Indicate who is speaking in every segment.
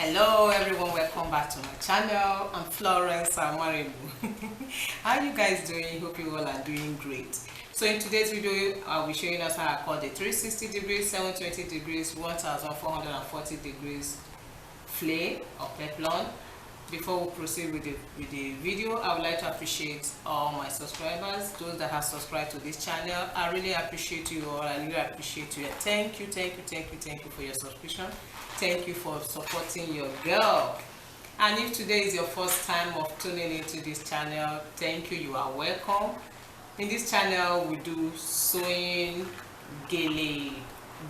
Speaker 1: Hello everyone, welcome back to my channel. I'm Florence Amaribu. How you guys doing? Hope you all are doing great. So in today's video, I'll be showing us how I cut the 360 degrees, 720 degrees, 1440 degrees flay or peplum. Before we proceed with the video, I would like to appreciate all my subscribers, those that have subscribed to this channel. I really appreciate you all. I really appreciate you. Thank you for your subscription. Thank you for supporting your girl. And if today is your first time of tuning into this channel, thank you. You are welcome. In this channel, we do sewing, gele,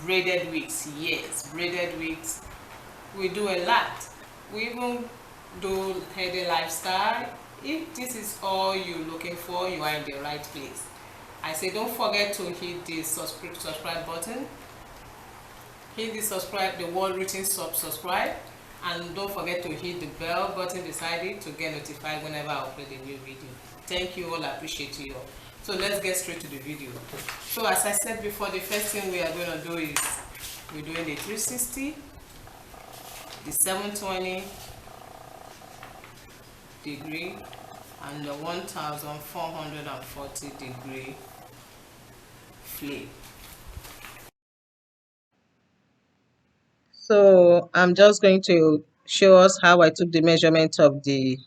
Speaker 1: braided wigs. Yes, braided wigs. We do a lot. We even do healthy lifestyle. If this is all you're looking for, you are in the right place. I say don't forget to hit the subscribe button. Hit the word written subscribe, and don't forget to hit the bell button beside it to get notified whenever I upload a new video. Thank you all. I appreciate you all. So let's get straight to the video. So as I said before, the first thing we are going to do is we're doing the 360, the 720 degree, and the 1440 degree flip. So I'm just going to show us how I took the measurement of the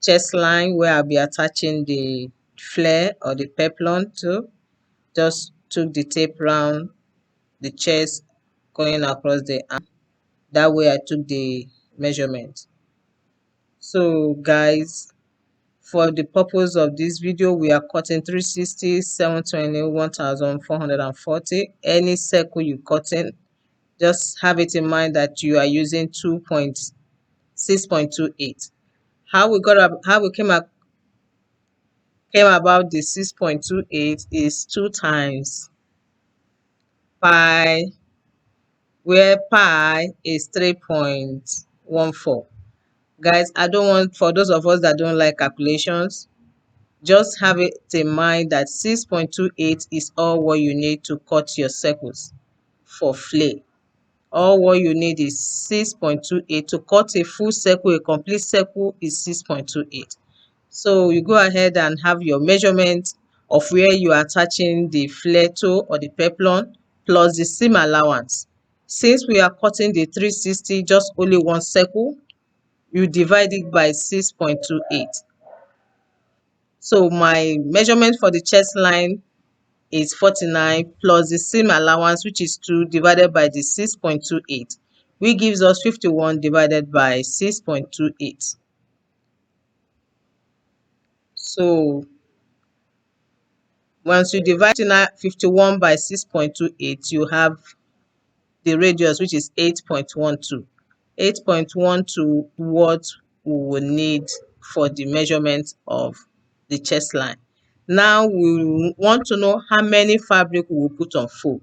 Speaker 1: chest line where I'll be attaching the flare or the peplum to. Just took the tape round the chest going across the arm. That way I took the measurement. So guys, for the purpose of this video, we are cutting 360, 720, 1440. Any circle you cutting, just have it in mind that you are using 6.28. How we came about the 6.28 is 2 times pi, where pi is 3.14. Guys, I don't want, for those of us that don't like calculations, just have it in mind that 6.28 is all what you need to cut your circles for flay. All what you need is 6.28 to cut a full circle. A complete circle is 6.28. So you go ahead and have your measurement of where you are attaching the flare to or the peplum plus the seam allowance. Since we are cutting the 360 just only one circle, you divide it by 6.28. So my measurement for the chest line is 49 plus the seam allowance, which is 2, divided by the 6.28, which gives us 51 divided by 6.28. So once you divide 51 by 6.28, you have the radius, which is 8.12. 8.12 what we will need for the measurement of the chest line. Now we want to know how many fabric we will put on fold.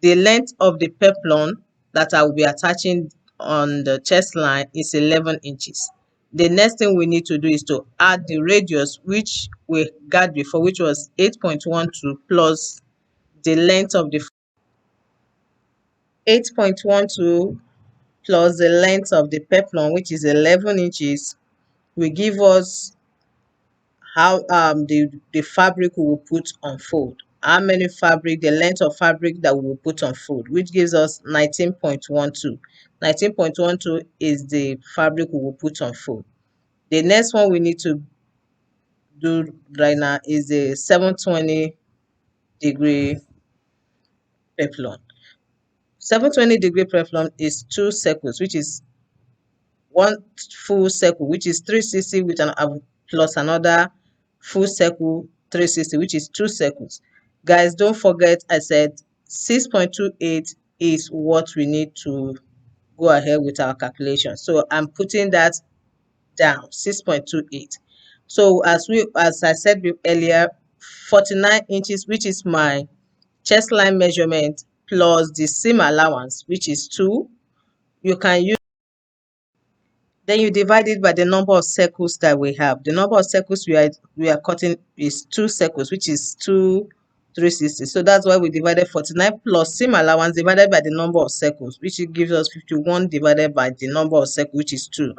Speaker 1: The length of the peplum that I will be attaching on the chest line is 11 inches. The next thing we need to do is to add the radius, which we got before, which was 8.12, plus the length of the 8.12 plus the length of the peplum, which is 11 inches, will give us how the fabric we will put on fold. How many fabric, the length of fabric that we will put on fold, which gives us 19.12. 19.12 is the fabric we will put on fold. The next one we need to do right now is the 720 degree peplum. 720 degree peplum is 2 circles, which is one full circle, which is 360 with an plus another full circle 360, which is 2 circles. Guys, don't forget I said 6.28 is what we need to go ahead with our calculation. So I'm putting that down, 6.28. So as I said earlier, 49 inches, which is my chest line measurement, plus the seam allowance, which is 2. You can use, then you divide it by the number of circles that we have. The number of circles we are cutting is 2 circles, which is 2 360. So that's why we divided 49 plus seam allowance divided by the number of circles, which gives us 51 divided by the number of circles, which is 2.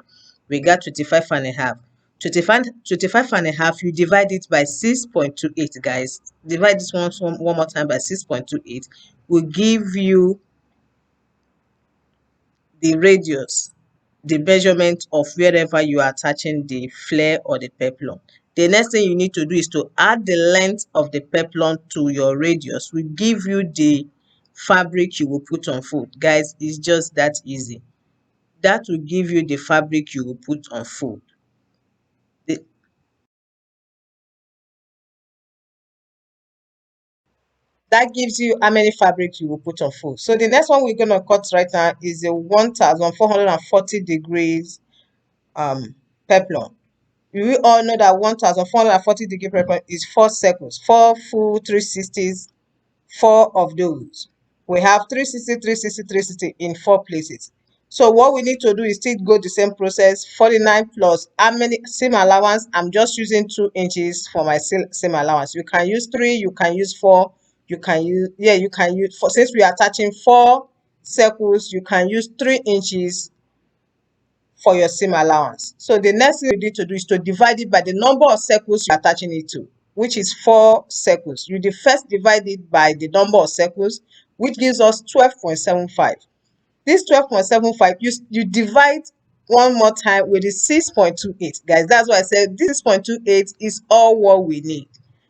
Speaker 1: We got 25 and a half. 25 and a half, you divide it by 6.28, guys. Divide this one more time by 6.28. Will give you the radius, the measurement of wherever you are attaching the flare or the peplum. The next thing you need to do is to add the length of the peplum to your radius. Will give you the fabric you will put on fold. Guys, it's just that easy. That will give you the fabric you will put on fold. That gives you how many fabrics you will put on fold. So the next one we're going to cut right now is a 1440 degrees peplum. We all know that 1440 degree peplum is 4 circles, 4 full 360s, 4 of those. We have 360, 360, 360 in 4 places. So what we need to do is still go the same process. 49 plus how many seam allowance? I'm just using 2 inches for my seam allowance. You can use 3, you can use 4, you can use, yeah, you can use, for since we are attaching 4 circles, you can use 3 inches for your seam allowance. So the next thing you need to do is to divide it by the number of circles you're attaching it to, which is 4 circles. You first divide it by the number of circles, which gives us 12.75. This 12.75, you divide one more time with the 6.28. Guys, that's why I said this 6.28 is all what we need.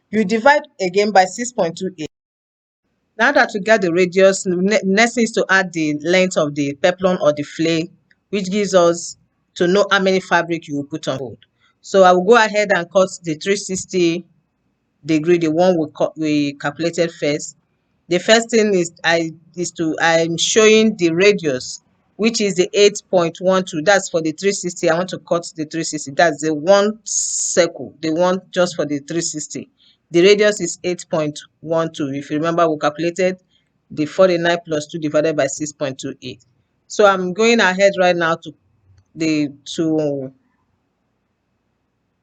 Speaker 1: You divide again by 6.28. Now that we get the radius, next thing is to add the length of the peplum or the flare, which gives us to know how many fabric you will put on fold. So I will go ahead and cut the 360 degree, the one we calculated first. The first thing I'm showing the radius, which is the 8.12. That's for the 360. I want to cut the 360. That's the one circle, the one just for the 360. The radius is 8.12. If you remember, we calculated the 49 plus 2 divided by 6.28. So I'm going ahead right now the to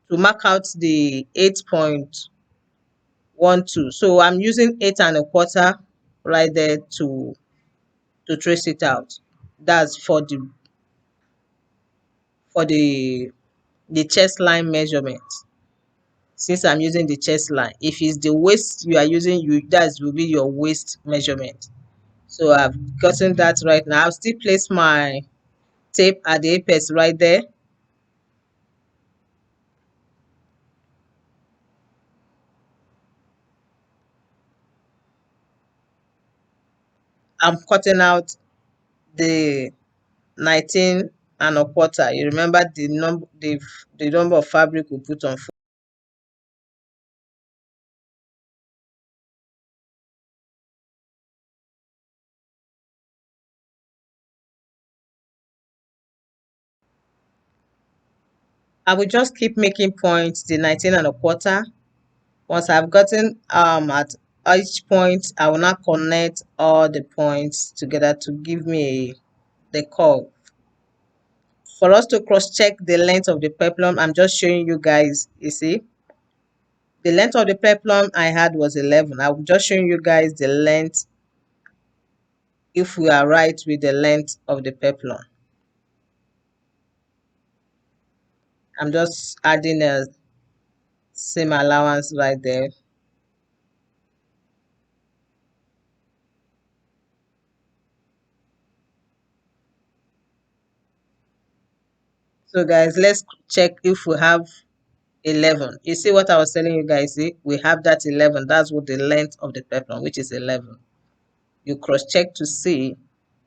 Speaker 1: to mark out the 8.12. So I'm using 8 1/4 right there to trace it out. That's for the chest line measurement. Since I'm using the chest line, if it's the waist you are using, that will be your waist measurement. So I've gotten that right now. I'll still place my tape at the apex right there. I'm cutting out the 19 1/4. You remember the number of fabric we put on. I will just keep making points, the 19 1/4. Once I've gotten at each point, I will now connect all the points together to give me the curve. For us to cross check the length of the peplum, I'm just showing you guys. You see, the length of the peplum I had was 11. I'm just showing you guys the length, if we are right with the length of the peplum. I'm just adding a seam allowance right there. So guys, let's check if we have 11. You see what I was telling you guys? See, we have that 11. That's what the length of the peplum, which is 11. You cross check to see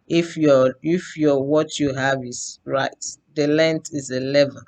Speaker 1: if your what you have is right. The length is 11.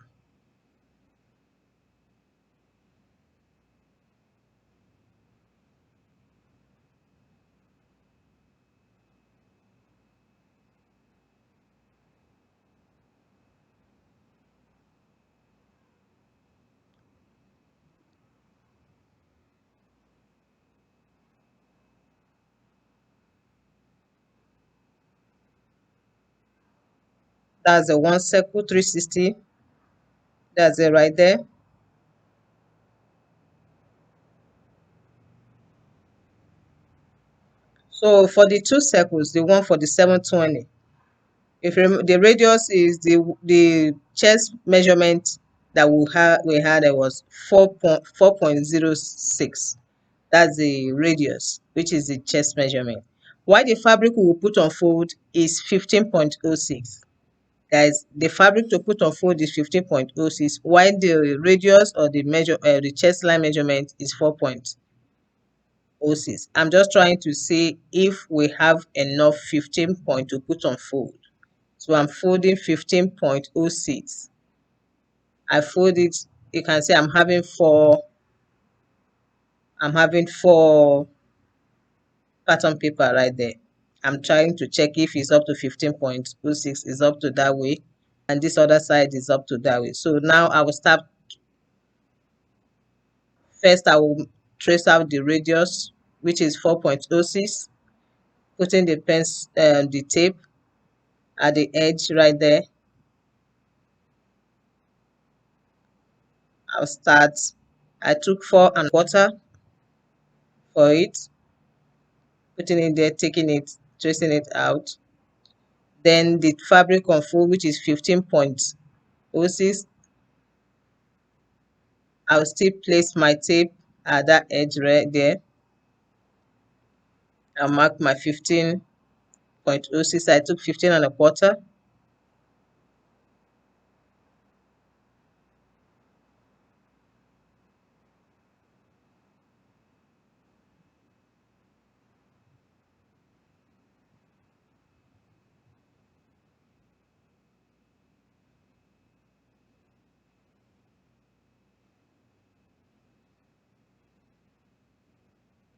Speaker 1: That's the one circle 360. That's it right there. So for the two circles, the one for the 720, if the radius is the chest measurement that we had, it was 4.06. That's the radius, which is the chest measurement. Why the fabric we will put on fold is 15.06. Guys, the fabric to put on fold is 15.06, while the radius or the chest line measurement is 4.06. I'm just trying to see if we have enough 15 point to put on fold. So I'm folding 15.06. I fold it, you can see I'm having four pattern paper right there. I'm trying to check if it's up to 15.06, is up to that way, and this other side is up to that way. So now I will start. First, I will trace out the radius, which is 4.06, putting the tape at the edge right there. I'll start. I took 4.25 for it, putting it there, taking it, tracing it out. Then the fabric on fold, which is 15.06, I'll still place my tape at that edge right there. I'll mark my 15.06. I took 15.25.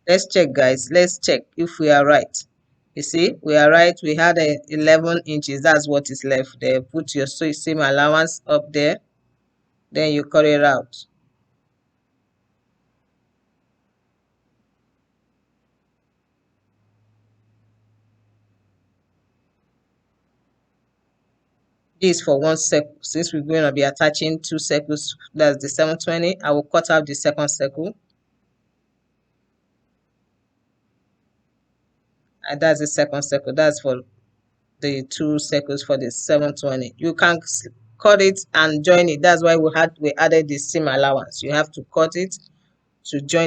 Speaker 1: Let's check, guys. Let's check if we are right. You see, we are right. We had 11 inches. That's what is left there. Put your seam allowance up there. Then you cut it out. This for one circle. Since we're going to be attaching two circles, that's the 720. I will cut out the second circle. And that's the second circle. That's for the two circles for the 720. You can cut it and join it. That's why we added the seam allowance. You have to cut it to join